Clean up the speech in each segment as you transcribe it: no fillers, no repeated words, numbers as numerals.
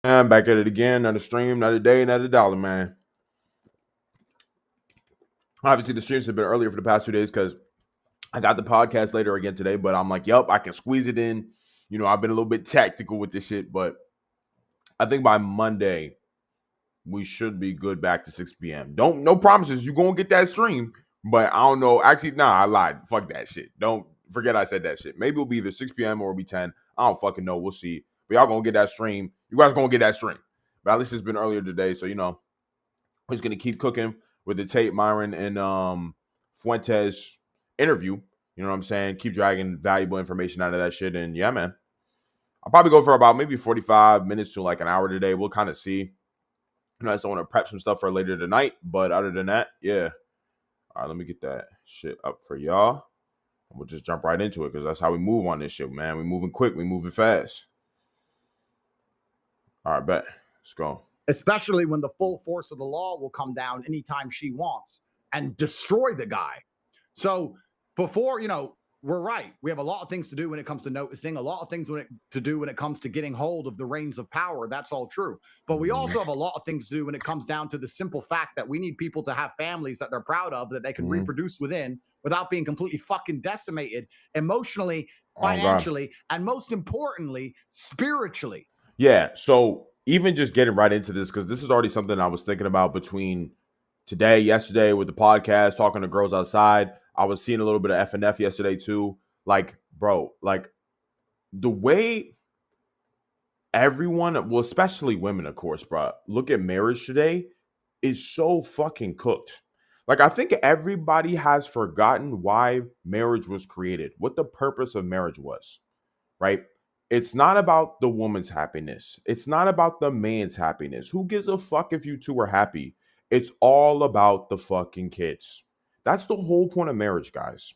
I'm back at it again. Another stream, another day, another dollar, man. Obviously, the streams have been earlier for the past 2 days because I got the podcast later again today. But I'm like, yup, I can squeeze it in. I've been a little bit tactical with this shit, but I think by Monday we should be good back to 6 p.m. No promises. You gonna get that stream, but I don't know. Actually, nah, I lied. Fuck that shit. Don't forget I said that shit. Maybe it'll be either 6 p.m. or it'll be 10. I don't fucking know. We'll see. But y'all gonna get that stream. You guys gonna get that stream. But at least it's been earlier today, so we're just gonna keep cooking with the Tate, Myron, and Fuentes interview. You know what I'm saying? Keep dragging valuable information out of that shit. And yeah, man. I'll probably go for about maybe 45 minutes to like an hour today. We'll kind of see. I just want to prep some stuff for later tonight. But other than that, yeah. All right, let me get that shit up for y'all. We'll just jump right into it because that's how we move on this shit, man. We moving quick. We moving fast. All right, bet. Let's go. Especially when the full force of the law will come down anytime she wants and destroy the guy. So before, we're right. We have a lot of things to do when it comes to noticing, a lot of things to do when it comes to getting hold of the reins of power. That's all true. But we also have a lot of things to do when it comes down to the simple fact that we need people to have families that they're proud of, that they can reproduce within without being completely fucking decimated emotionally, financially, and most importantly, spiritually. Yeah. So even just getting right into this, because this is already something I was thinking about between today, yesterday with the podcast, talking to girls outside. I was seeing a little bit of FNF yesterday too. Like, bro, like the way everyone, well, especially women, of course, bro, look at marriage today is so fucking cooked. Like, I think everybody has forgotten why marriage was created, what the purpose of marriage was, right? It's not about the woman's happiness. It's not about the man's happiness. Who gives a fuck if you two are happy? It's all about the fucking kids. That's the whole point of marriage, guys.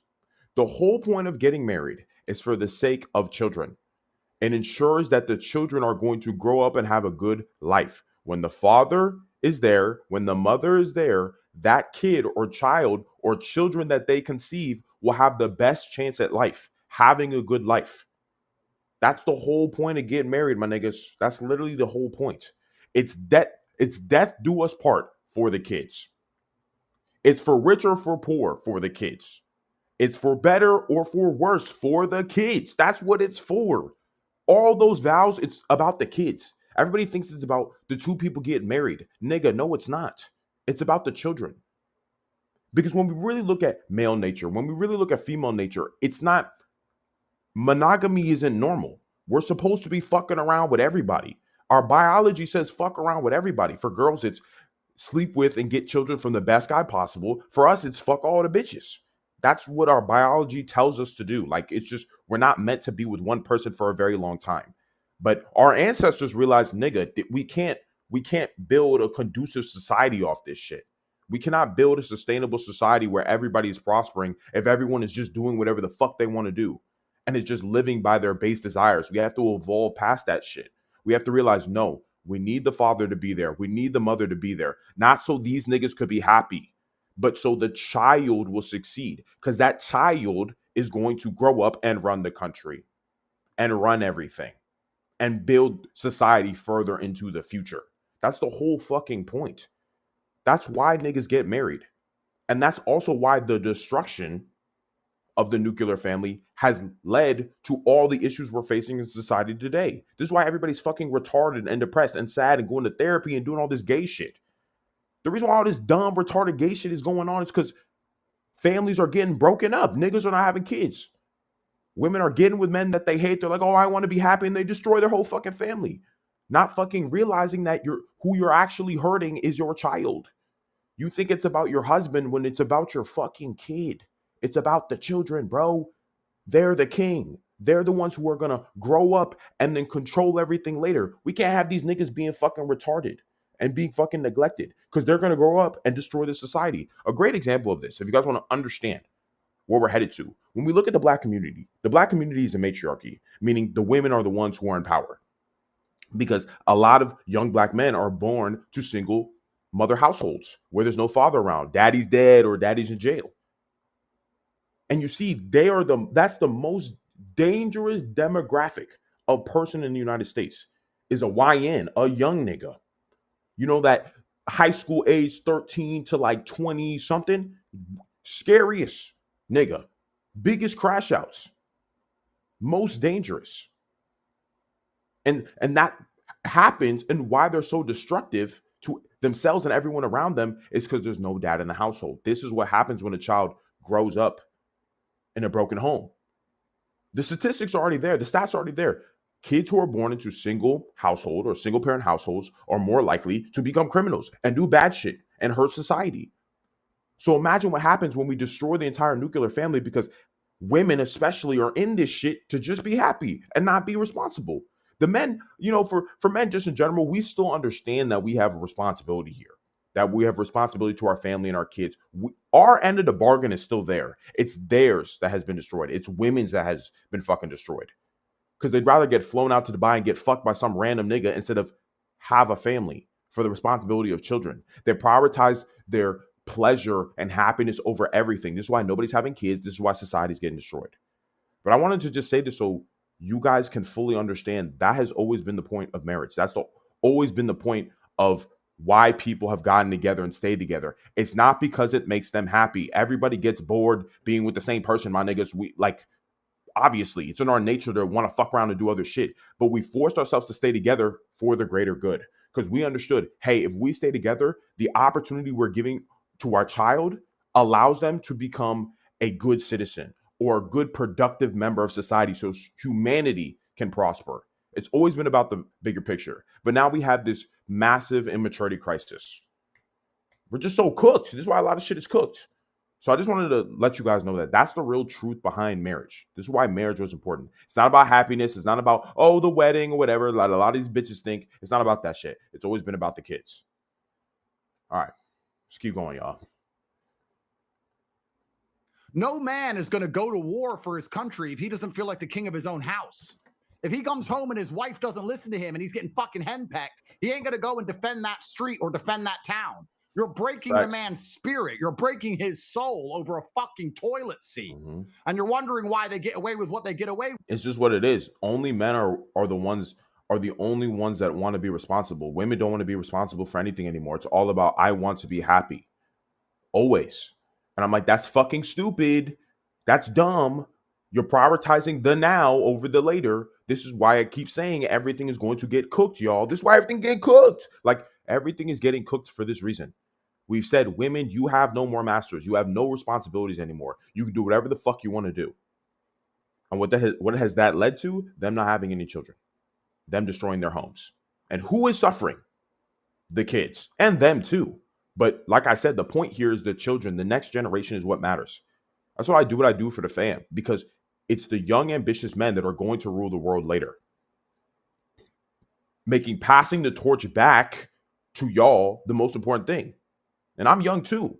The whole point of getting married is for the sake of children and ensures that the children are going to grow up and have a good life. When the father is there, when the mother is there, that kid or child or children that they conceive will have the best chance at life, having a good life. That's the whole point of getting married, my niggas. That's literally the whole point. It's death do us part for the kids. It's for rich or for poor for the kids. It's for better or for worse for the kids. That's what it's for. All those vows, it's about the kids. Everybody thinks it's about the two people getting married. Nigga, no, it's not. It's about the children. Because when we really look at male nature, when we really look at female nature, it's not, monogamy isn't normal. We're supposed to be fucking around with everybody. Our biology says fuck around with everybody. For girls, it's sleep with and get children from the best guy possible. For us, it's fuck all the bitches. That's what our biology tells us to do. Like, it's just, we're not meant to be with one person for a very long time. But our ancestors realized, nigga, that we can't build a conducive society off this shit. We cannot build a sustainable society where everybody is prospering if everyone is just doing whatever the fuck they want to do and is just living by their base desires. We have to evolve past that shit. We have to realize, no, we need the father to be there. We need the mother to be there. Not so these niggas could be happy, but so the child will succeed. Because that child is going to grow up and run the country and run everything and build society further into the future. That's the whole fucking point. That's why niggas get married. And that's also why the destruction of the nuclear family has led to all the issues we're facing in society today. This is why everybody's fucking retarded and depressed and sad and going to therapy and doing all this gay shit. The reason why all this dumb, retarded gay shit is going on is because families are getting broken up. Niggas are not having kids. Women are getting with men that they hate. They're like, oh, I want to be happy. And they destroy their whole fucking family. Not fucking realizing that who you're actually hurting is your child. You think it's about your husband when it's about your fucking kid. It's about the children, bro. They're the king. They're the ones who are going to grow up and then control everything later. We can't have these niggas being fucking retarded and being fucking neglected because they're going to grow up and destroy the society. A great example of this, if you guys want to understand where we're headed to, when we look at the black community is a matriarchy, meaning the women are the ones who are in power because a lot of young black men are born to single mother households where there's no father around. Daddy's dead or daddy's in jail. And you see, that's the most dangerous demographic of person in the United States is a YN, a young nigga. You know, that high school age 13 to like 20 something, scariest nigga, biggest crash outs, most dangerous. And that happens, and why they're so destructive to themselves and everyone around them is because there's no dad in the household. This is what happens when a child grows up in a broken home. The statistics are already there. The stats are already there. Kids who are born into single household or single parent households are more likely to become criminals and do bad shit and hurt society. So imagine what happens when we destroy the entire nuclear family because women especially are in this shit to just be happy and not be responsible. The men, you know, for men just in general, we still understand that we have a responsibility here, that we have responsibility to our family and our kids. Our end of the bargain is still there. It's theirs that has been destroyed. It's women's that has been fucking destroyed. Because they'd rather get flown out to Dubai and get fucked by some random nigga instead of have a family for the responsibility of children. They prioritize their pleasure and happiness over everything. This is why nobody's having kids. This is why society's getting destroyed. But I wanted to just say this so you guys can fully understand that has always been the point of marriage. Always been the point of why people have gotten together and stayed together. It's not because it makes them happy. Everybody gets bored being with the same person, my niggas. Obviously, it's in our nature to want to fuck around and do other shit. But we forced ourselves to stay together for the greater good. Because we understood, hey, if we stay together, the opportunity we're giving to our child allows them to become a good citizen or a good productive member of society so humanity can prosper. It's always been about the bigger picture. But now we have this massive immaturity crisis. We're just so cooked. This is why a lot of shit is cooked. So I just wanted to let you guys know that that's the real truth behind marriage. This is why marriage was important. It's not about happiness. It's not about, oh, the wedding or whatever. Like a lot of these bitches think. It's not about that shit. It's always been about the kids. All right. Let's keep going, y'all. No man is going to go to war for his country if he doesn't feel like the king of his own house. If he comes home and his wife doesn't listen to him and he's getting fucking henpecked, he ain't going to go and defend that street or defend that town. You're breaking the man's spirit. You're breaking his soul over a fucking toilet seat. Mm-hmm. And you're wondering why they get away with what they get away with. It's just what it is. Only men are the only ones that want to be responsible. Women don't want to be responsible for anything anymore. It's all about, I want to be happy. Always. And I'm like, that's fucking stupid. That's dumb. You're prioritizing the now over the later. This is why I keep saying everything is going to get cooked, y'all. This is why everything get cooked. Like, everything is getting cooked for this reason. We've said, women, you have no more masters. You have no responsibilities anymore. You can do whatever the fuck you want to do. And what has that led to? Them not having any children. Them destroying their homes. And who is suffering? The kids. And them too. But like I said, the point here is the children. The next generation is what matters. That's why I do what I do for the fam. Because it's the young, ambitious men that are going to rule the world later. Passing the torch back to y'all the most important thing. And I'm young too.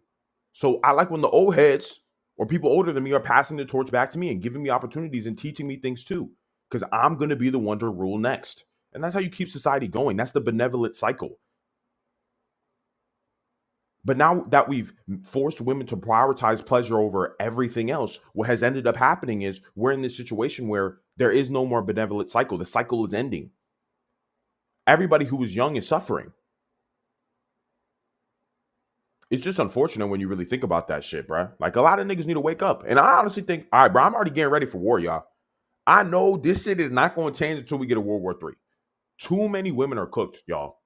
So I like when the old heads or people older than me are passing the torch back to me and giving me opportunities and teaching me things too. Because I'm going to be the one to rule next. And that's how you keep society going. That's the benevolent cycle. But now that we've forced women to prioritize pleasure over everything else, what has ended up happening is we're in this situation where there is no more benevolent cycle. The cycle is ending. Everybody who was young is suffering. It's just unfortunate when you really think about that shit, bro. Like, a lot of niggas need to wake up. And I honestly think, all right, bro, I'm already getting ready for war, y'all. I know this shit is not going to change until we get a World War III. Too many women are cooked, y'all.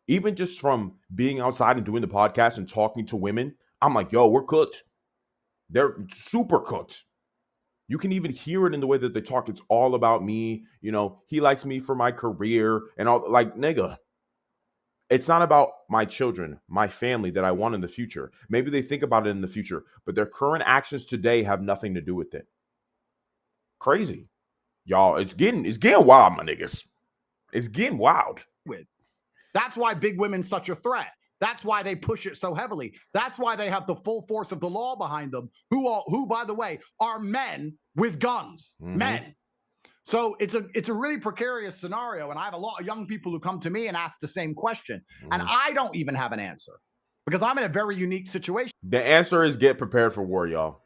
Even just from being outside and doing the podcast and talking to women, I'm like, yo, we're cooked. They're super cooked. You can even hear it in the way that they talk. It's all about me. You know, he likes me for my career and all. Like, nigga. It's not about my children, my family that I want in the future. Maybe they think about it in the future, but their current actions today have nothing to do with it. Crazy. Y'all, it's getting wild, my niggas. It's getting wild. That's why big women's such a threat. That's why they push it so heavily. That's why they have the full force of the law behind them, who by the way, are men with guns. Mm-hmm. Men. So it's a really precarious scenario. And I have a lot of young people who come to me and ask the same question. Mm-hmm. And I don't even have an answer because I'm in a very unique situation. The answer is get prepared for war, y'all.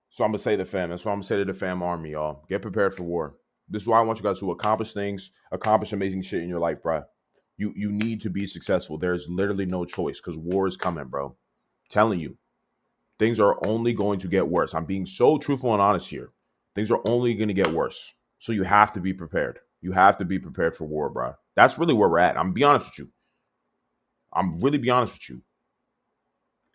So I'm going to say the fam. That's what I'm going to say to the fam army, y'all. Get prepared for war. This is why I want you guys to accomplish things, accomplish amazing shit in your life, bro. You need to be successful. There's literally no choice because war is coming, bro. Telling you, things are only going to get worse. I'm being so truthful and honest here. Things are only going to get worse. So you have to be prepared. You have to be prepared for war, bro. That's really where we're at. I'm be honest with you. I'm really be honest with you.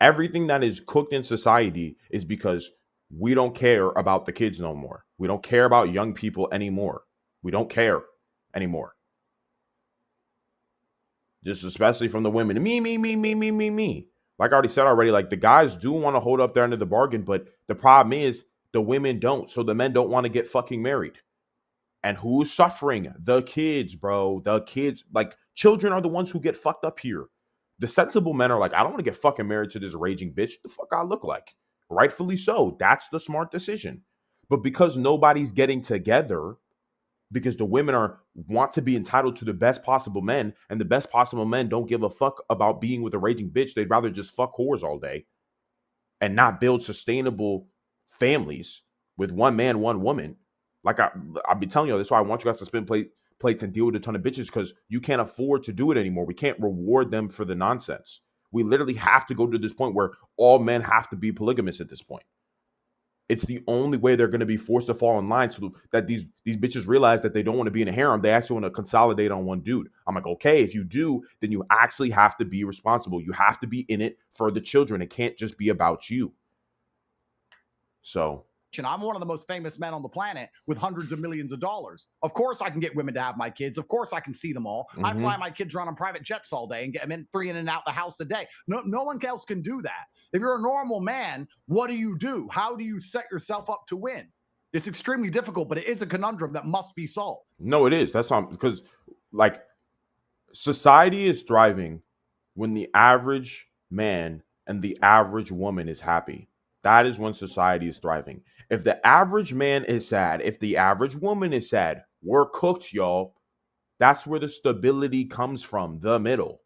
Everything that is cooked in society is because we don't care about the kids no more. We don't care about young people anymore. We don't care anymore. Just especially from the women. Me. Like I already said already, like the guys do want to hold up their end of the bargain, but the problem is the women don't. So the men don't want to get fucking married. And who's suffering? The kids, bro. The kids. Like children are the ones who get fucked up here. The sensible men are like, I don't want to get fucking married to this raging bitch. What the fuck I look like? Rightfully so. That's the smart decision. But because nobody's getting together, because the women want to be entitled to the best possible men, and the best possible men don't give a fuck about being with a raging bitch. They'd rather just fuck whores all day and not build sustainable families with one man, one woman. Like I'll be telling you, that's why I want you guys to spin plates and deal with a ton of bitches, because you can't afford to do it anymore. We can't reward them for the nonsense. We literally have to go to this point where all men have to be polygamous at this point. It's the only way they're going to be forced to fall in line, so that these bitches realize that they don't want to be in a harem. They actually want to consolidate on one dude. I'm like, okay, if you do, then you actually have to be responsible. You have to be in it for the children. It can't just be about you. So I'm one of the most famous men on the planet with hundreds of millions of dollars. Of course, I can get women to have my kids. Of course, I can see them all. I fly my kids around on private jets all day and get them in 3 in and out the house a day. No one else can do that. If you're a normal man, what do? How do you set yourself up to win? It's extremely difficult, but it is a conundrum that must be solved. No, it is. That's not, because like society is thriving when the average man and the average woman is happy. That is when society is thriving. If the average man is sad, if the average woman is sad, we're cooked, y'all. That's where the stability comes from, the middle.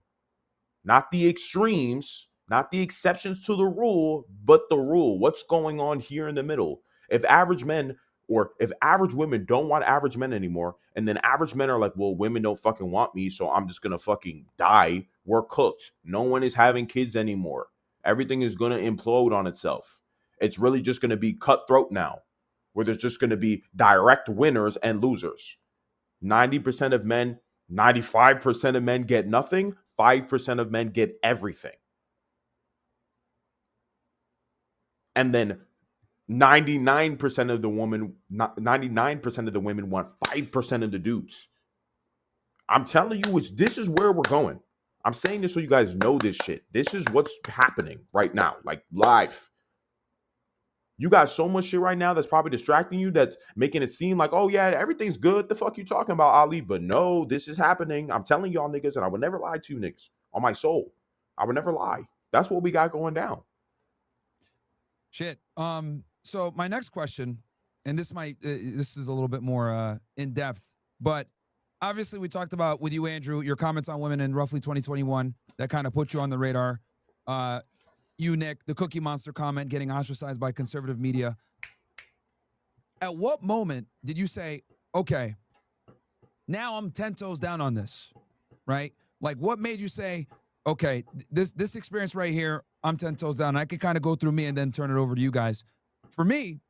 Not the extremes, not the exceptions to the rule, but the rule. What's going on here in the middle? If average men or if average women don't want average men anymore, and then average men are like, well, women don't fucking want me, so I'm just going to fucking die, we're cooked. No one is having kids anymore. Everything is going to implode on itself. It's really just going to be cutthroat now, where there's just going to be direct winners and losers. 90% of men, 95% of men get nothing. 5% of men get everything. And then 99% of the women want 5% of the dudes. I'm telling you, this is where we're going. I'm saying this so you guys know this shit. This is what's happening right now, like live. You got so much shit right now that's probably distracting you, that's making it seem like, oh yeah, everything's good. The fuck you talking about, Ali? But no, this is happening. I'm telling y'all niggas, and I would never lie to you niggas on my soul. I would never lie. That's what we got going down. Shit. So my next question, and this is a little bit more in depth, but obviously we talked about with you, Andrew, your comments on women in roughly 2021 that kind of put you on the radar. You, Nick, the Cookie Monster comment, getting ostracized by conservative media. At what moment did you say, okay, now I'm 10 toes down on this, right? Like, what made you say, okay, this experience right here, I'm 10 toes down. I could kind of go through me and then turn it over to you guys. For me,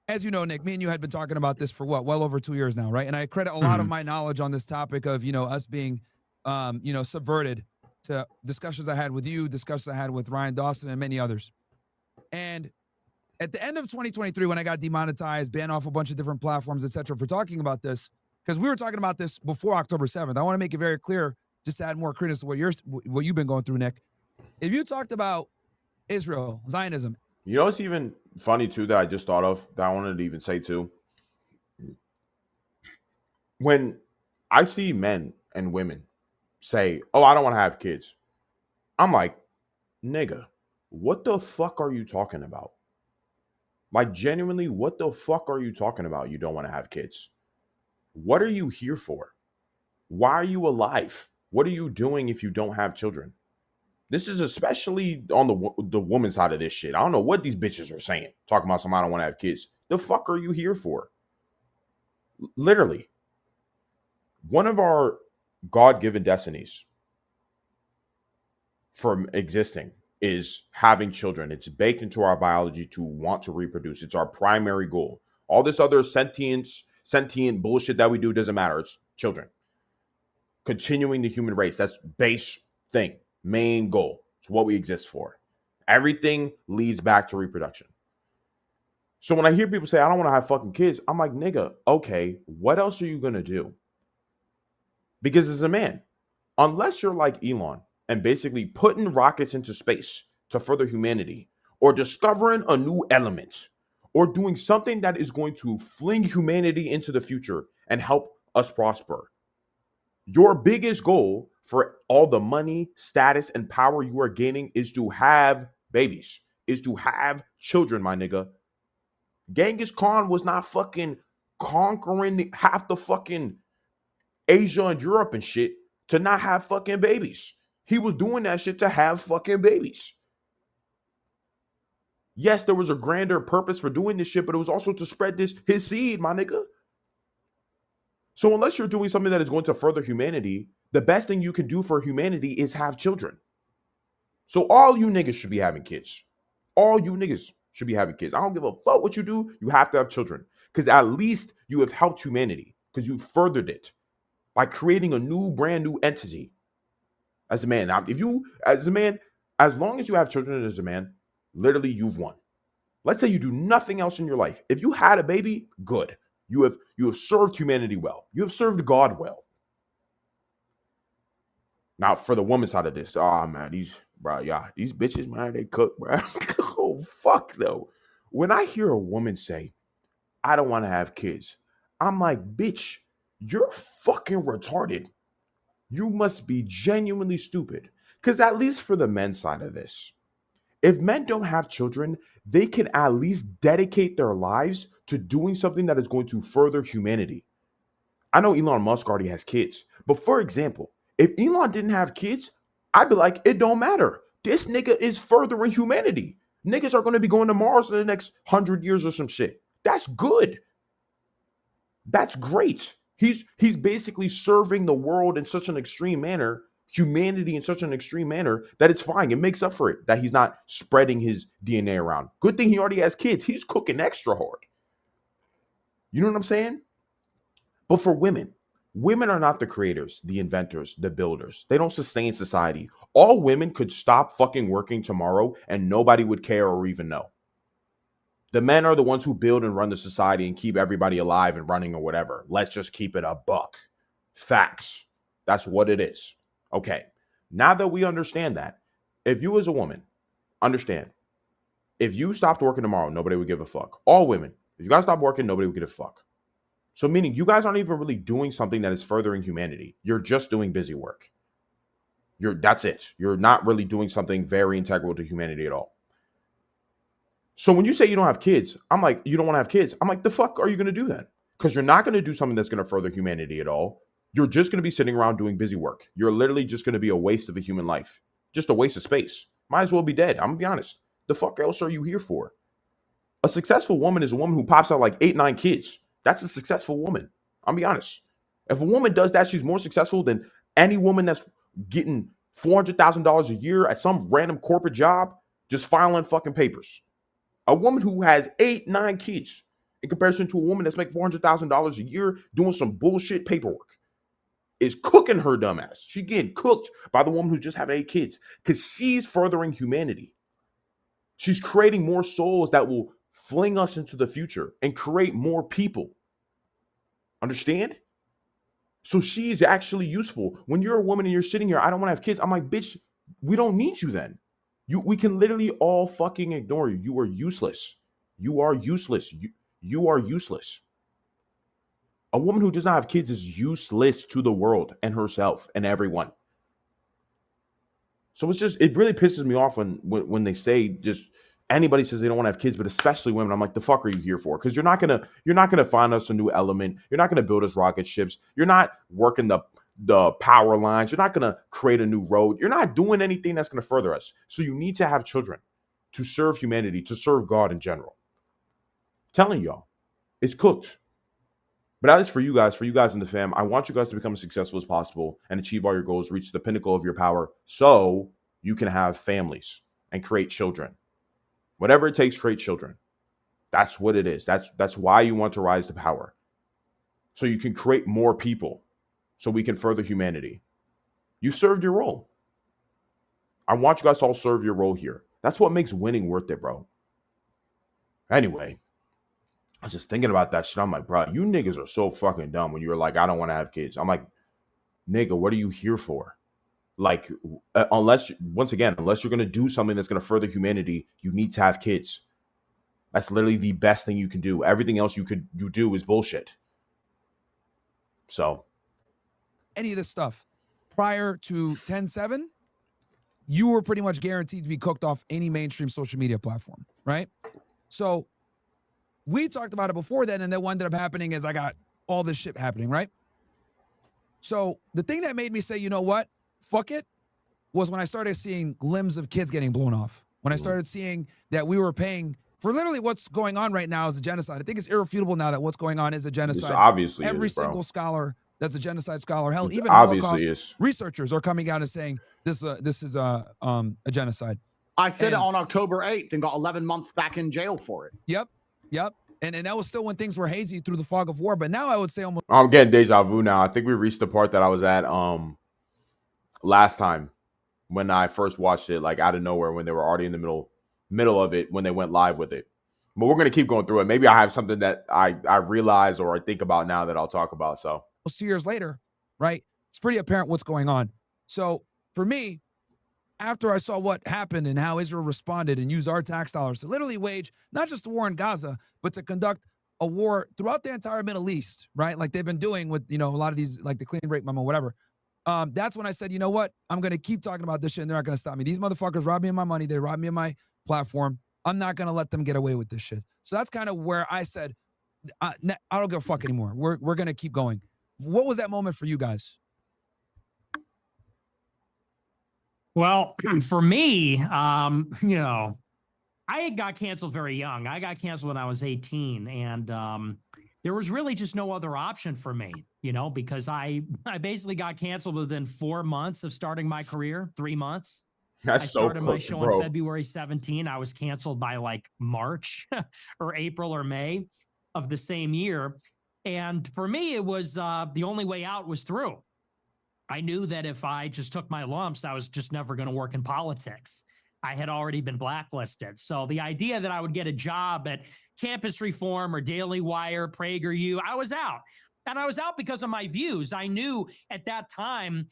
as you know, Nick, me and you had been talking about this for well over 2 years now, right? And I credit a lot of my knowledge on this topic of, us being, subverted to discussions I had with you, discussions I had with Ryan Dawson and many others. And at the end of 2023, when I got demonetized, banned off a bunch of different platforms, etc., for talking about this, because we were talking about this before October 7th. I want to make it very clear, just to add more credence to what you've been going through, Nick. If you talked about Israel, Zionism. You know what's even funny, too, that I just thought of, that I wanted to even say, too? When I see men and women say, oh, I don't want to have kids, I'm like, nigga, what the fuck are you talking about? Like, genuinely, what the fuck are you talking about? You don't want to have kids. What are you here for? Why are you alive? What are you doing if you don't have children? This is especially on the woman side of this shit. I don't know what these bitches are saying, talking about somebody don't want to have kids. The fuck are you here for? Literally, one of our God-given destinies from existing is having children. It's baked into our biology to want to reproduce. It's our primary goal. All this other sentient bullshit that we do doesn't matter. It's children. Continuing the human race. That's base thing. Main goal. It's what we exist for. Everything leads back to reproduction. So when I hear people say, I don't want to have fucking kids, I'm like, nigga, okay, what else are you going to do? Because as a man, unless you're like Elon and basically putting rockets into space to further humanity, or discovering a new element, or doing something that is going to fling humanity into the future and help us prosper, your biggest goal for all the money, status, and power you are gaining is to have babies, is to have children, my nigga. Genghis Khan was not fucking conquering half the fucking Asia and Europe and shit to not have fucking babies. He was doing that shit to have fucking babies. Yes, there was a grander purpose for doing this shit, but it was also to spread his seed, my nigga. So unless you're doing something that is going to further humanity, the best thing you can do for humanity is have children. So all you niggas should be having kids. All you niggas should be having kids. I don't give a fuck what you do. You have to have children. Because at least you have helped humanity. Because you furthered it by creating a new, brand new entity. As a man. Now, as long as you have children as a man, literally you've won. Let's say you do nothing else in your life. If you had a baby, good. You have served humanity well. You have served God well. Now, for the woman side of this, man, these bitches, man, they cook, bro. Oh, fuck, though. When I hear a woman say, I don't want to have kids, I'm like, bitch, you're fucking retarded. You must be genuinely stupid. Because at least for the men's side of this, if men don't have children, they can at least dedicate their lives to doing something that is going to further humanity. I know Elon Musk already has kids, but for example, if Elon didn't have kids, I'd be like, it don't matter. This nigga is furthering humanity. Niggas are going to be going to Mars in the next 100 years or some shit. That's good. That's great. He's basically serving the world in such an extreme manner, humanity in such an extreme manner, that it's fine. It makes up for it that he's not spreading his DNA around. Good thing he already has kids. He's cooking extra hard. You know what I'm saying? But for women are not the creators, the inventors, the builders. They don't sustain society. All women could stop fucking working tomorrow and nobody would care or even know. The men are the ones who build and run the society and keep everybody alive and running or whatever. Let's just keep it a buck. Facts. That's what it is. Okay. Now that we understand that, if you as a woman understand, if you stopped working tomorrow, nobody would give a fuck. All women, if you guys stop working, nobody would give a fuck. So meaning you guys aren't even really doing something that is furthering humanity. You're just doing busy work. That's it. You're not really doing something very integral to humanity at all. So when you say you don't have kids, I'm like, you don't want to have kids. I'm like, the fuck are you going to do then? Because you're not going to do something that's going to further humanity at all. You're just going to be sitting around doing busy work. You're literally just going to be a waste of a human life. Just a waste of space. Might as well be dead. I'm going to be honest. The fuck else are you here for? A successful woman is a woman who pops out like 8, 9 kids. That's a successful woman. I'll be honest. If a woman does that, she's more successful than any woman that's getting $400,000 a year at some random corporate job, just filing fucking papers. A woman who has 8, 9 kids in comparison to a woman that's making $400,000 a year doing some bullshit paperwork is cooking her dumb ass. She's getting cooked by the woman who just have 8 kids because she's furthering humanity. She's creating more souls that will fling us into the future and create more people. Understand? So she's actually useful. When you're a woman and you're sitting here, I don't want to have kids. I'm like, bitch, we don't need you then. We can literally all fucking ignore you. You are useless. You are useless. You are useless. A woman who does not have kids is useless to the world and herself and everyone. So it really pisses me off when they say just anybody says they don't want to have kids, but especially women. I'm like, the fuck are you here for? Because you're not gonna find us a new element. You're not gonna build us rocket ships. You're not working the power lines. You're not gonna create a new road. You're not doing anything that's gonna further us. So you need to have children to serve humanity, to serve God in general. Telling y'all, it's cooked. But that is for you guys in the fam. I want you guys to become as successful as possible and achieve all your goals, reach the pinnacle of your power so you can have families and create children. Whatever it takes, create children. That's what it is. That's why you want to rise to power. So you can create more people so we can further humanity. You served your role. I want you guys to all serve your role here. That's what makes winning worth it, bro. Anyway, I was just thinking about that shit. I'm like, bro, you niggas are so fucking dumb when you're like, I don't want to have kids. I'm like, nigga, what are you here for? Like, unless you're going to do something that's going to further humanity, you need to have kids. That's literally the best thing you can do. Everything else you do is bullshit. So, any of this stuff prior to 10-7, you were pretty much guaranteed to be cooked off any mainstream social media platform, right? So we talked about it before then, and then what ended up happening is I got all this shit happening, right? So the thing that made me say, you know what, fuck it, was when I started seeing limbs of kids getting blown off. When I started seeing that we were paying for literally what's going on right now is a genocide. I think it's irrefutable now that what's going on is a genocide. This obviously every is, bro. single scholar that's a genocide scholar, hell, It even obviously Holocaust is. researchers are coming out and saying this is a genocide. I said it on October 8th and got 11 months back in jail for it. Yep. And that was still when things were hazy through the fog of war. But now I would say almost. I'm getting deja vu now. I think we reached the part that I was at last time when I first watched it, like out of nowhere, when they were already in the middle of it when they went live with it. But we're gonna keep going through it. Maybe I have something that I realize or I think about now that I'll talk about. So 2 years later, right? It's pretty apparent what's going on. So for me, after I saw what happened and how Israel responded and used our tax dollars to literally wage not just a war in Gaza, but to conduct a war throughout the entire Middle East, right? Like they've been doing with, a lot of these, like the clean break memo, whatever. That's when I said, you know what? I'm going to keep talking about this shit and they're not going to stop me. These motherfuckers robbed me of my money. They robbed me of my platform. I'm not going to let them get away with this shit. So that's kind of where I said, I don't give a fuck anymore. We're going to keep going. What was that moment for you guys? Well, for me, I got canceled very young. I got canceled when I was 18, and there was really just no other option for me, because I basically got canceled within 4 months of starting my career, 3 months. I started my show on February 17. I was canceled by like March or April or May of the same year. And for me, it was the only way out was through. I knew that if I just took my lumps, I was just never going to work in politics. I had already been blacklisted. So the idea that I would get a job at Campus Reform or Daily Wire, PragerU, I was out. And I was out because of my views. I knew at that time,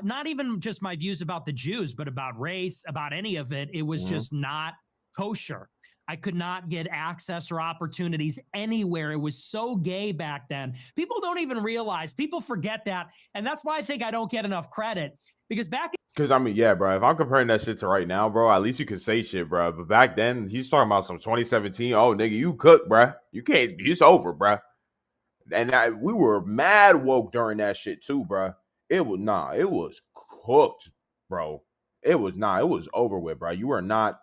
not even just my views about the Jews, but about race, about any of it, it was just not kosher. I could not get access or opportunities anywhere. It was so gay back then. People don't even realize. People forget that. And that's why I think I don't get enough credit. Because because I mean, yeah, bro, if I'm comparing that shit to right now, bro, at least you can say shit, bro. But back then, he's talking about some 2017. Oh, nigga, you cooked, bro. You can't, it's over, bro. And we were mad woke during that shit too, bro. It was cooked, bro. It was over with, bro. You were not...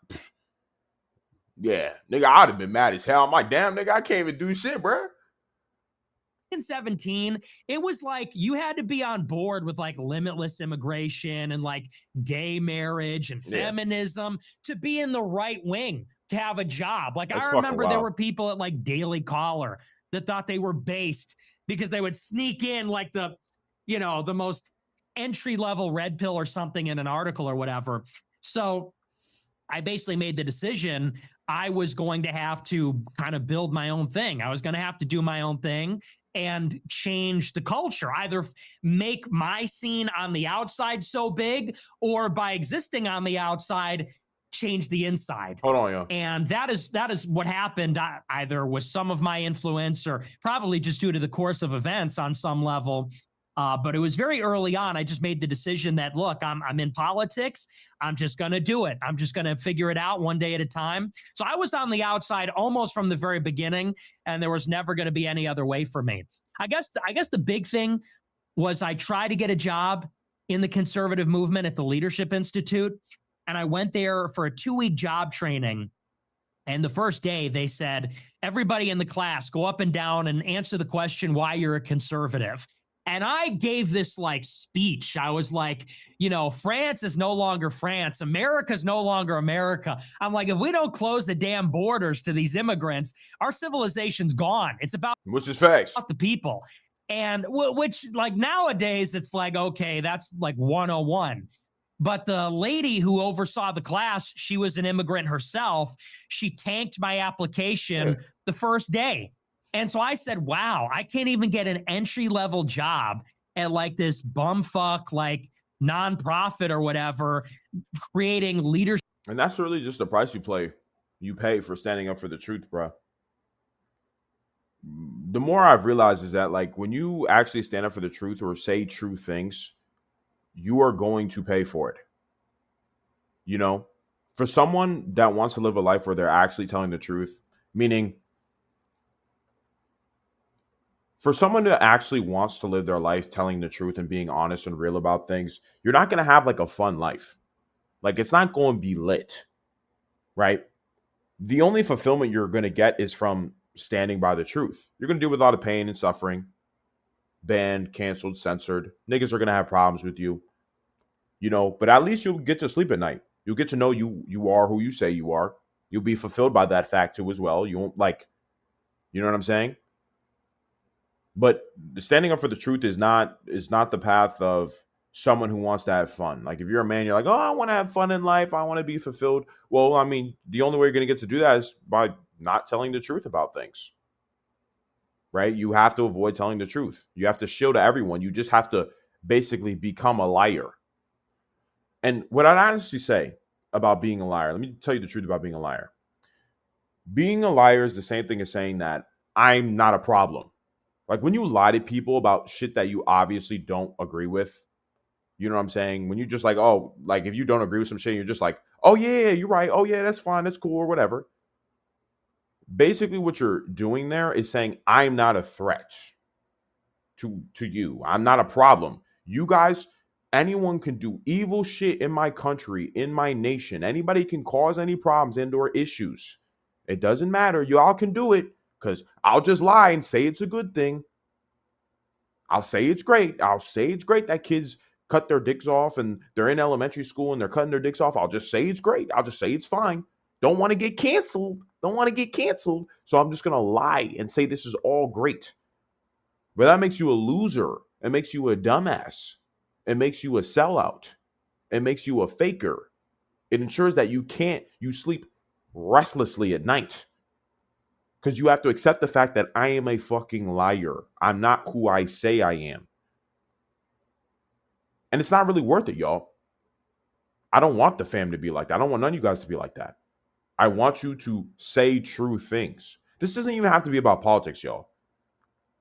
Yeah, nigga, I'd have been mad as hell. I'm like, damn, nigga, I can't even do shit, bro. In 17, it was like you had to be on board with like limitless immigration and like gay marriage and feminism to be in the right wing, to have a job. Like I remember there were people at like Daily Caller that thought they were based because they would sneak in like the most entry level red pill or something in an article or whatever. So I basically made the decision I was going to have to kind of build my own thing. I was going to have to do my own thing and change the culture, either make my scene on the outside so big or by existing on the outside, change the inside. Hold on, yo. And that is what happened, either with some of my influence or probably just due to the course of events on some level. But it was very early on. I just made the decision that, look, I'm in politics. I'm just going to do it. I'm just going to figure it out one day at a time. So I was on the outside almost from the very beginning, and there was never going to be any other way for me. I guess the big thing was I tried to get a job in the conservative movement at the Leadership Institute, and I went there for a 2-week job training. And the first day they said, everybody in the class go up and down and answer the question why you're a conservative. And I gave this like speech. I was like, France is no longer France. America's no longer America. I'm like, if we don't close the damn borders to these immigrants, our civilization's gone. It's about which is facts. the people. And which like nowadays it's like, okay, that's like 101. But the lady who oversaw the class, she was an immigrant herself. She tanked my application the first day. And so I said, wow, I can't even get an entry-level job at like this bumfuck, like nonprofit or whatever, creating leadership. And that's really just the price you pay for standing up for the truth, bro. The more I've realized is that like when you actually stand up for the truth or say true things, you are going to pay for it. For someone that wants to live a life where they're actually telling the truth, meaning for someone that actually wants to live their life telling the truth and being honest and real about things, you're not going to have like a fun life. Like it's not going to be lit, right? The only fulfillment you're going to get is from standing by the truth. You're going to deal with a lot of pain and suffering, banned, canceled, censored. Niggas are going to have problems with you, but at least you'll get to sleep at night. You'll get to know you are who you say you are. You'll be fulfilled by that fact too as well. You won't you know what I'm saying? But standing up for the truth is not the path of someone who wants to have fun. Like if you're a man, you're like, oh, I want to have fun in life. I want to be fulfilled. Well, I mean, the only way you're going to get to do that is by not telling the truth about things, right? You have to avoid telling the truth. You have to shield to everyone. You just have to basically become a liar. And what I'd honestly say about being a liar, let me tell you the truth about being a liar. Being a liar is the same thing as saying that I'm not a problem. Like when you lie to people about shit that you obviously don't agree with, you know what I'm saying? When you just like, oh, like if you don't agree with some shit, you're just like, oh yeah, you're right. Oh yeah, that's fine. That's cool or whatever. Basically what you're doing there is saying, I'm not a threat to you. I'm not a problem. You guys, anyone can do evil shit in my country, in my nation. Anybody can cause any problems and or issues. It doesn't matter. Y'all can do it. Because I'll just lie and say it's a good thing. I'll say it's great. I'll say it's great that kids cut their dicks off and they're in elementary school and they're cutting their dicks off. I'll just say it's great. I'll just say it's fine. Don't want to get canceled. So I'm just going to lie and say this is all great. But that makes you a loser. It makes you a dumbass. It makes you a sellout. It makes you a faker. It ensures that you sleep restlessly at night. Because you have to accept the fact that I am a fucking liar. I'm not who I say I am. And it's not really worth it, y'all. I don't want the fam to be like that. I don't want none of you guys to be like that. I want you to say true things. This doesn't even have to be about politics, y'all.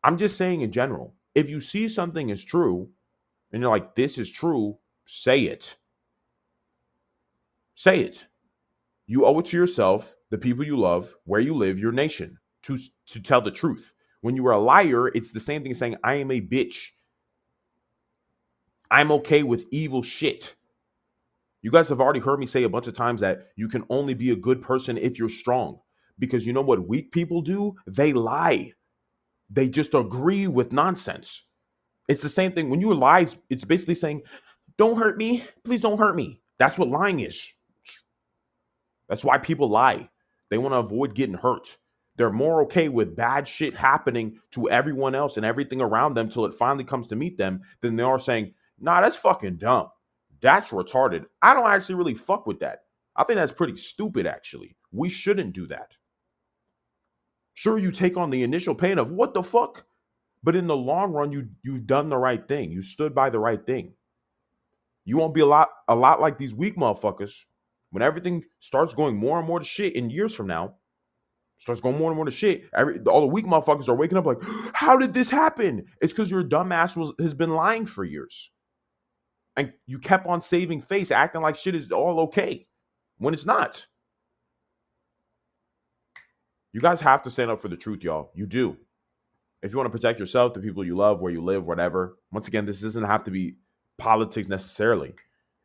I'm just saying in general. If you see something is true, and you're like, this is true, say it. Say it. You owe it to yourself, the people you love, where you live, your nation, to tell the truth. When you are a liar, it's the same thing as saying, I am a bitch. I'm okay with evil shit. You guys have already heard me say a bunch of times that you can only be a good person if you're strong. Because you know what weak people do? They lie. They just agree with nonsense. It's the same thing. When you lie, it's basically saying, don't hurt me. Please don't hurt me. That's what lying is. That's why people lie. They want to avoid getting hurt. They're more okay with bad shit happening to everyone else and everything around them till it finally comes to meet them than they are saying, nah, that's fucking dumb. That's retarded. I don't actually really fuck with that. I think that's pretty stupid, actually. We shouldn't do that. Sure, you take on the initial pain of what the fuck? But in the long run, you've done the right thing. You stood by the right thing. You won't be a lot like these weak motherfuckers. When everything starts going more and more to shit in years from now, starts going more and more to shit, all the weak motherfuckers are waking up like, how did this happen? It's because your dumbass has been lying for years. And you kept on saving face, acting like shit is all okay, when it's not. You guys have to stand up for the truth, y'all. You do. If you want to protect yourself, the people you love, where you live, whatever. Once again, this doesn't have to be politics necessarily.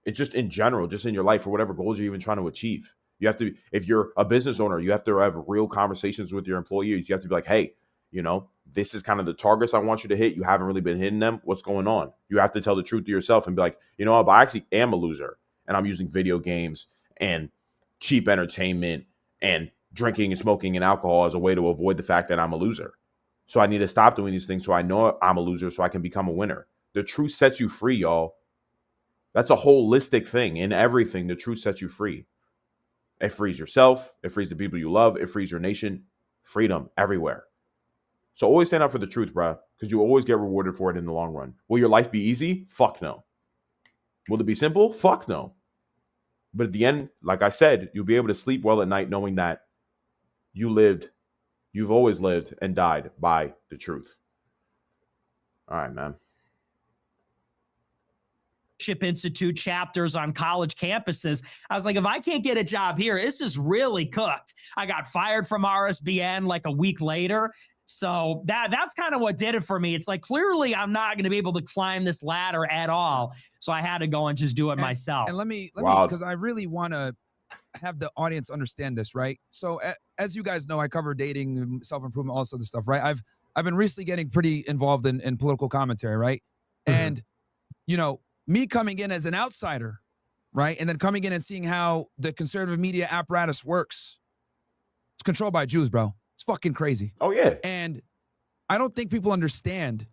It's just in general, just in your life, for whatever goals you're even trying to achieve. You have to, if you're a business owner, you have to have real conversations with your employees. You have to be like, hey, this is kind of the targets I want you to hit. You haven't really been hitting them. What's going on? You have to tell the truth to yourself and be like, but I actually am a loser, and I'm using video games and cheap entertainment and drinking and smoking and alcohol as a way to avoid the fact that I'm a loser. So I need to stop doing these things so I know I'm a loser so I can become a winner. The truth sets you free, y'all. That's a holistic thing. In everything, the truth sets you free. It frees yourself. It frees the people you love. It frees your nation. Freedom everywhere. So always stand up for the truth, bro, because you always get rewarded for it in the long run. Will your life be easy? Fuck no. Will it be simple? Fuck no. But at the end, like I said, you'll be able to sleep well at night knowing that you've always lived and died by the truth. All right, man. Institute chapters on college campuses. I was like, if I can't get a job here, this is really cooked. I got fired from RSBN like a week later. So that's kind of what did it for me. It's like, clearly I'm not going to be able to climb this ladder at all. So I had to go and just do it myself. And let me, because I really want to have the audience understand this, right? So as you guys know, I cover dating, self-improvement, all this other stuff, right? I've been recently getting pretty involved in political commentary, right? And, me coming in as an outsider, right? And then coming in and seeing how the conservative media apparatus works. It's controlled by Jews, bro. It's fucking crazy. Oh, yeah. And I don't think people understand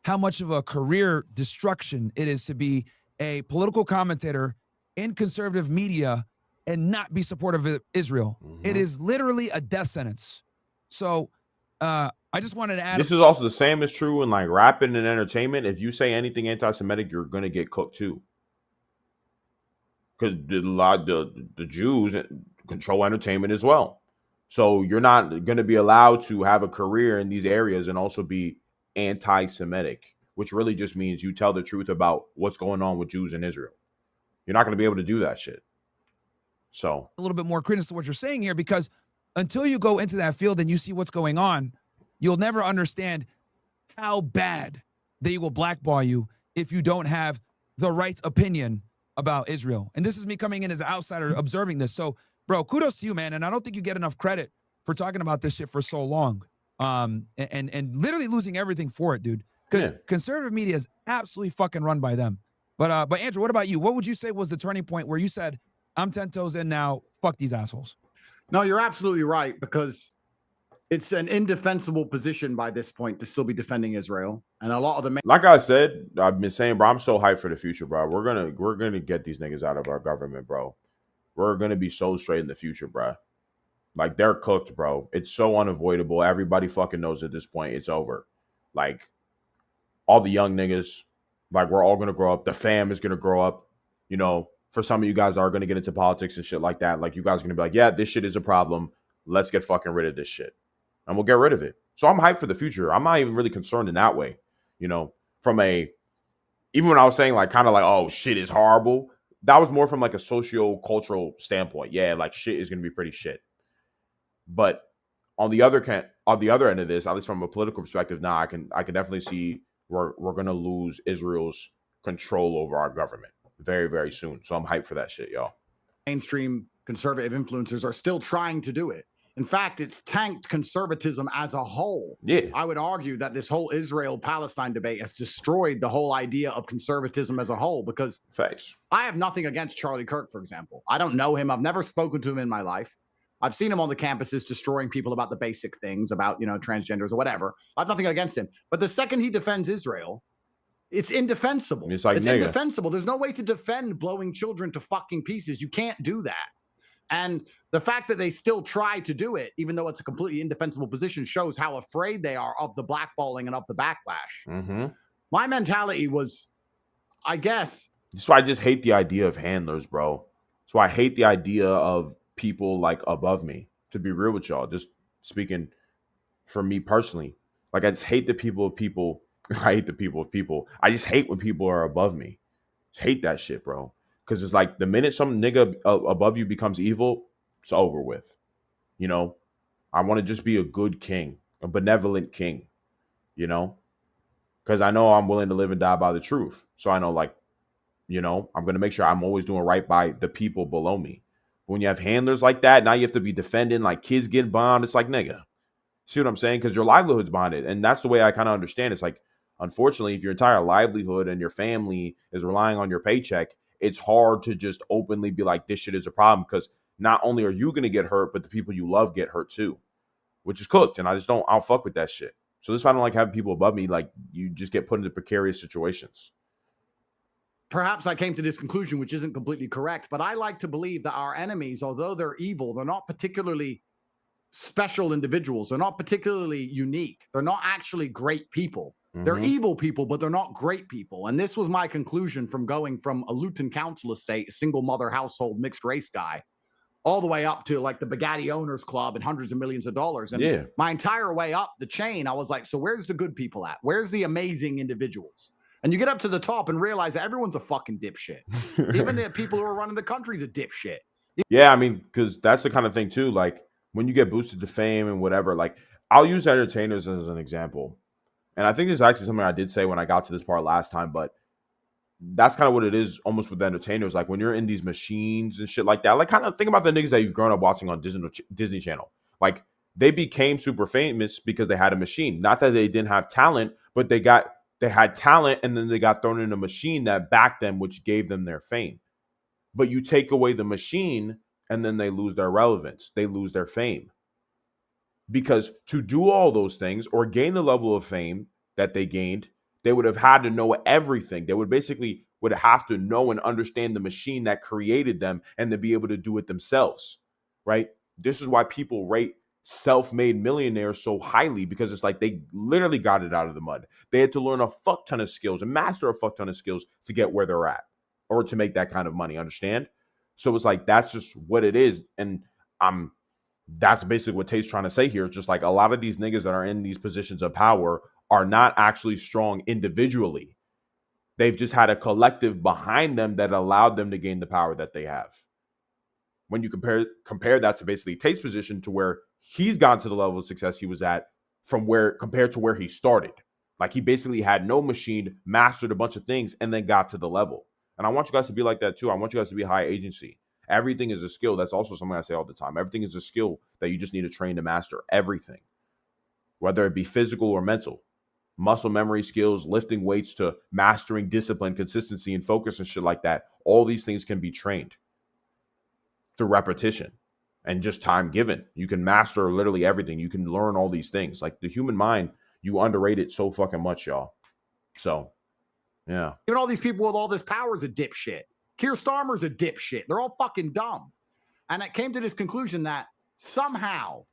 how much of a career destruction it is to be a political commentator in conservative media and not be supportive of Israel. Mm-hmm. It is literally a death sentence. So I just wanted to add. This is also the same as true in like rapping and entertainment. If you say anything anti-Semitic, you're going to get cooked too. Because the Jews control entertainment as well. So you're not going to be allowed to have a career in these areas and also be anti-Semitic, which really just means you tell the truth about what's going on with Jews in Israel. You're not going to be able to do that shit. So a little bit more credence to what you're saying here, because until you go into that field and you see what's going on, you'll never understand how bad they will blackball you if you don't have the right opinion about Israel. And this is me coming in as an outsider observing this. So, bro, kudos to you, man. And I don't think you get enough credit for talking about this shit for so long. And literally losing everything for it, dude. Because conservative media is absolutely fucking run by them. But Andrew, what about you? What would you say was the turning point where you said, I'm 10 toes in now, fuck these assholes? No, you're absolutely right, because it's an indefensible position by this point to still be defending Israel. And a lot of the like I said, I've been saying, bro, I'm so hyped for the future, bro. We're gonna get these niggas out of our government, bro. We're gonna be so straight in the future, bro. Like, they're cooked, bro. It's so unavoidable. Everybody fucking knows at this point it's over. Like, all the young niggas, like, we're all gonna grow up. The fam is gonna grow up. For some of you guys are gonna get into politics and shit like that. Like, you guys are gonna be like, yeah, this shit is a problem. Let's get fucking rid of this shit. And we'll get rid of it. So I'm hyped for the future. I'm not even really concerned in that way. Even when I was saying like kind of like, oh, shit is horrible, that was more from like a socio-cultural standpoint. Yeah, like shit is gonna be pretty shit. But on the other end of this, at least from a political perspective, now I can definitely see we're gonna lose Israel's control over our government very, very soon. So I'm hyped for that shit, y'all. Mainstream conservative influencers are still trying to do it. In fact, it's tanked conservatism as a whole. Yeah. I would argue that this whole Israel-Palestine debate has destroyed the whole idea of conservatism as a whole, because Facts. I have nothing against Charlie Kirk, for example. I don't know him. I've never spoken to him in my life. I've seen him on the campuses destroying people about the basic things, about, transgenders or whatever. I have nothing against him. But the second he defends Israel, it's indefensible. It's like, indefensible. There's no way to defend blowing children to fucking pieces. You can't do that. And the fact that they still try to do it, even though it's a completely indefensible position, shows how afraid they are of the blackballing and of the backlash. Mm-hmm. My mentality was, I guess. So I just hate the idea of handlers, bro. So I hate the idea of people like above me, to be real with y'all. Just speaking for me personally. Like, I just hate the people of people. I hate the people of people. I just hate when people are above me. Just hate that shit, bro. Because it's like the minute some nigga above you becomes evil, it's over with. I want to just be a good king, a benevolent king, because I know I'm willing to live and die by the truth. So I know, like, I'm going to make sure I'm always doing right by the people below me. But when you have handlers like that, now you have to be defending, like kids getting bombed. It's like, nigga, see what I'm saying? Because your livelihood's behind it. And that's the way I kind of understand. It's like, unfortunately, if your entire livelihood and your family is relying on your paycheck, it's hard to just openly be like, this shit is a problem, because not only are you going to get hurt, but the people you love get hurt too, which is cooked. And I'll fuck with that shit. So this is why I don't like having people above me. Like, you just get put into precarious situations. Perhaps I came to this conclusion, which isn't completely correct, but I like to believe that our enemies, although they're evil, they're not particularly special individuals. They're not particularly unique. They're not actually great people. They're evil people, but they're not great people. And this was my conclusion from going from a Luton Council estate, a single mother household, mixed race guy, all the way up to like the Bugatti Owners Club and hundreds of millions of dollars. And my entire way up the chain, I was like, so where's the good people at? Where's the amazing individuals? And you get up to the top and realize that everyone's a fucking dipshit. Even the people who are running the country's a dipshit. Yeah, I mean, because that's the kind of thing too. Like, when you get boosted to fame and whatever, like, I'll use entertainers as an example. And I think this is actually something I did say when I got to this part last time, but that's kind of what it is almost with entertainers. Like, when you're in these machines and shit like that, like, kind of think about the niggas that you've grown up watching on Disney Channel. Like, they became super famous because they had a machine. Not that they didn't have talent, but they had talent, and then they got thrown in a machine that backed them, which gave them their fame. But you take away the machine, and then they lose their relevance. They lose their fame. Because to do all those things or gain the level of fame that they gained, they would have had to know everything. They would have to know and understand the machine that created them, and to be able to do it themselves, right? This is why people rate self-made millionaires so highly, because it's like they literally got it out of the mud. They had to learn a fuck ton of skills and master a fuck ton of skills to get where they're at, or to make that kind of money. Understand? So it's like, that's just what it is. And that's basically what Tate's trying to say here. It's just like, a lot of these niggas that are in these positions of power are not actually strong individually. They've just had a collective behind them that allowed them to gain the power that they have. When you compare that to basically Tate's position, to where he's gone to the level of success he was at compared to where he started. Like, he basically had no machine, mastered a bunch of things, and then got to the level. And I want you guys to be like that too. I want you guys to be high agency. Everything is a skill. That's also something I say all the time. Everything is a skill that you just need to train to master. Everything, whether it be physical or mental, muscle memory skills, lifting weights, to mastering discipline, consistency, and focus and shit like that. All these things can be trained through repetition and just time given. You can master literally everything. You can learn all these things. Like, the human mind, you underrate it so fucking much, y'all. So, yeah. Even all these people with all this power is a dipshit. Keir Starmer's a dipshit. They're all fucking dumb. And I came to this conclusion that somehow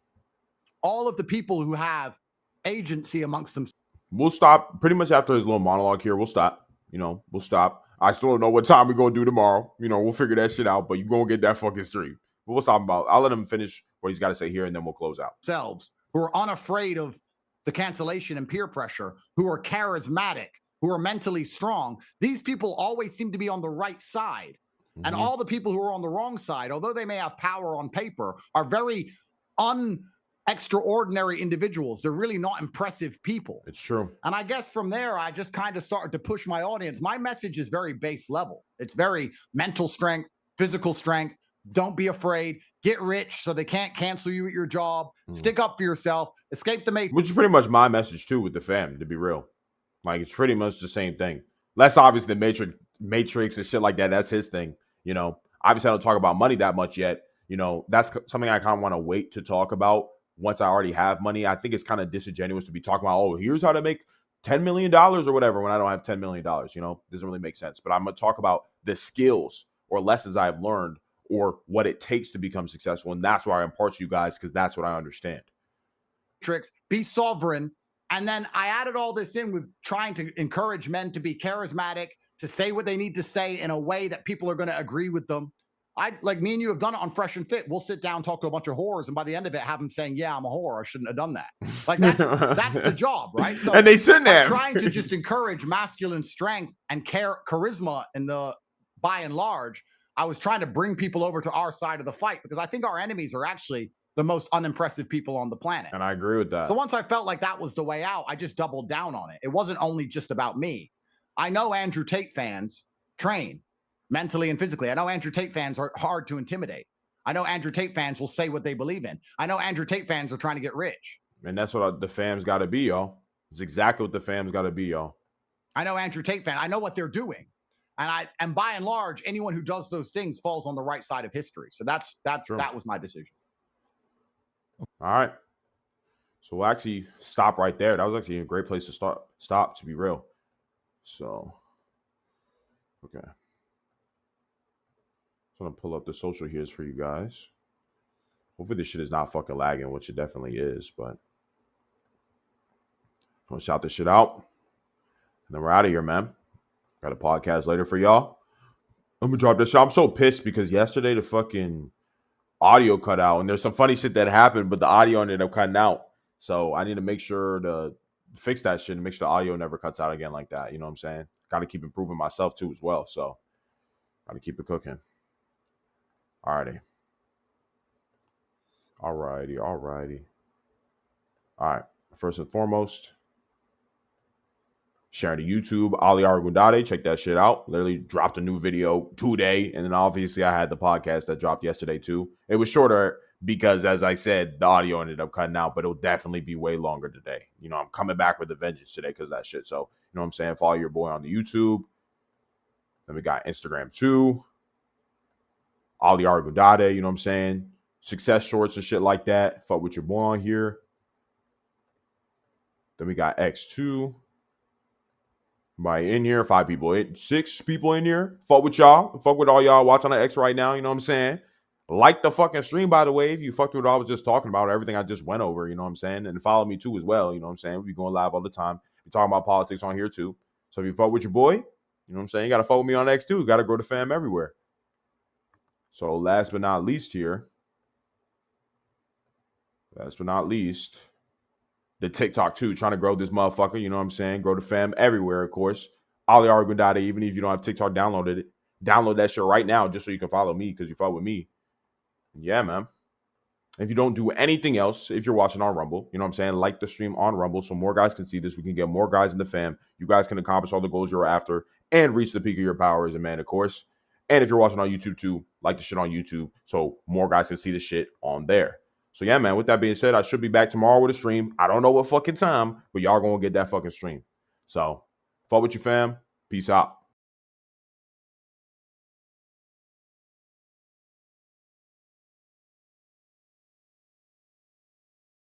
all of the people who have agency amongst themselves. We'll stop pretty much after his little monologue here. We'll stop. We'll stop. I still don't know what time we're going to do tomorrow. We'll figure that shit out, but you're going to get that fucking stream. But we'll stop about. I'll let him finish what he's got to say here, and then we'll close out. Who are unafraid of the cancellation and peer pressure, who are charismatic, who are mentally strong. These people always seem to be on the right side. Mm-hmm. And all the people who are on the wrong side, although they may have power on paper, are very extraordinary individuals. They're really not impressive people. It's true. And I guess from there, I just kind of started to push my audience. My message is very base level. It's very mental strength, physical strength. Don't be afraid. Get rich so they can't cancel you at your job. Stick up for yourself. Escape the matrix. Which is pretty much my message too with the fam, to be real. Like, it's pretty much the same thing. Less obvious than Matrix and shit like that. That's his thing. Obviously I don't talk about money that much yet. That's something I kind of want to wait to talk about once I already have money. I think it's kind of disingenuous to be talking about, oh, here's how to make $10 million or whatever when I don't have $10 million. Doesn't really make sense. But I'm going to talk about the skills or lessons I've learned, or what it takes to become successful. And that's why I impart to you guys, because that's what I understand. Tricks, be sovereign. And then I added all this in with trying to encourage men to be charismatic, to say what they need to say in a way that people are going to agree with them. Like me and you have done it on Fresh and Fit. We'll sit down, talk to a bunch of whores, and by the end of it, have them saying, yeah, I'm a whore. I shouldn't have done that. Like, that's the job, right? So and they shouldn't have. Trying to just encourage masculine strength and charisma in the, by and large, I was trying to bring people over to our side of the fight, because I think our enemies are actually the most unimpressive people on the planet. And I agree with that. So once I felt like that was the way out, I just doubled down on it. It wasn't only just about me. I know Andrew Tate fans train mentally and physically. I know Andrew Tate fans are hard to intimidate. I know Andrew Tate fans will say what they believe in. I know Andrew Tate fans are trying to get rich. And that's what the fam's got to be, y'all. It's exactly what the fam's got to be, y'all. I know Andrew Tate fan. I know what they're doing. And by and large, anyone who does those things falls on the right side of history. So that was my decision. All right. So we'll actually stop right there. That was actually a great place to stop, to be real. So, okay. So I'm going to pull up the social here's for you guys. Hopefully this shit is not fucking lagging, which it definitely is, but I'm going to shout this shit out. And then we're out of here, man. Got a podcast later for y'all. I'm going to drop this shit. I'm so pissed because yesterday the fucking audio cut out. And there's some funny shit that happened, but the audio ended up cutting out. So I need to make sure to fix that shit and make sure the audio never cuts out again like that. You know what I'm saying? Got to keep improving myself too as well. So got to keep it cooking. Alrighty. All right. First and foremost, sharing to YouTube, Ali Argundade. Check that shit out. Literally dropped a new video today. And then obviously I had the podcast that dropped yesterday too. It was shorter because, as I said, the audio ended up cutting out, but it'll definitely be way longer today. You know, I'm coming back with a vengeance today because of that shit. So, you know what I'm saying? Follow your boy on the YouTube. Then we got Instagram too. Ali Argundade, you know what I'm saying? Success shorts and shit like that. Fuck with your boy on here. Then we got X2. Everybody in here, 5 people, 6 people in here. Fuck with y'all. Fuck with all y'all watching on X right now. You know what I'm saying? Like the fucking stream, by the way, if you fucked with what I was just talking about, everything I just went over, you know what I'm saying? And follow me too as well, you know what I'm saying? We be going live all the time. We talking about politics on here too. So if you fuck with your boy, you know what I'm saying? You got to fuck with me on X too. Got to grow the fam everywhere. So last but not least here, the TikTok too, trying to grow this motherfucker, you know what I'm saying? Grow the fam everywhere, of course. Ali Argundade, even if you don't have TikTok downloaded, download that shit right now just so you can follow me because you follow with me. Yeah, man. If you don't do anything else, if you're watching on Rumble, you know what I'm saying? Like the stream on Rumble so more guys can see this. We can get more guys in the fam. You guys can accomplish all the goals you're after and reach the peak of your power as a man, of course. And if you're watching on YouTube too, like the shit on YouTube so more guys can see the shit on there. So yeah, man, with that being said, I should be back tomorrow with a stream. I don't know what fucking time, but y'all gonna get that fucking stream. So fuck with you, fam. Peace out.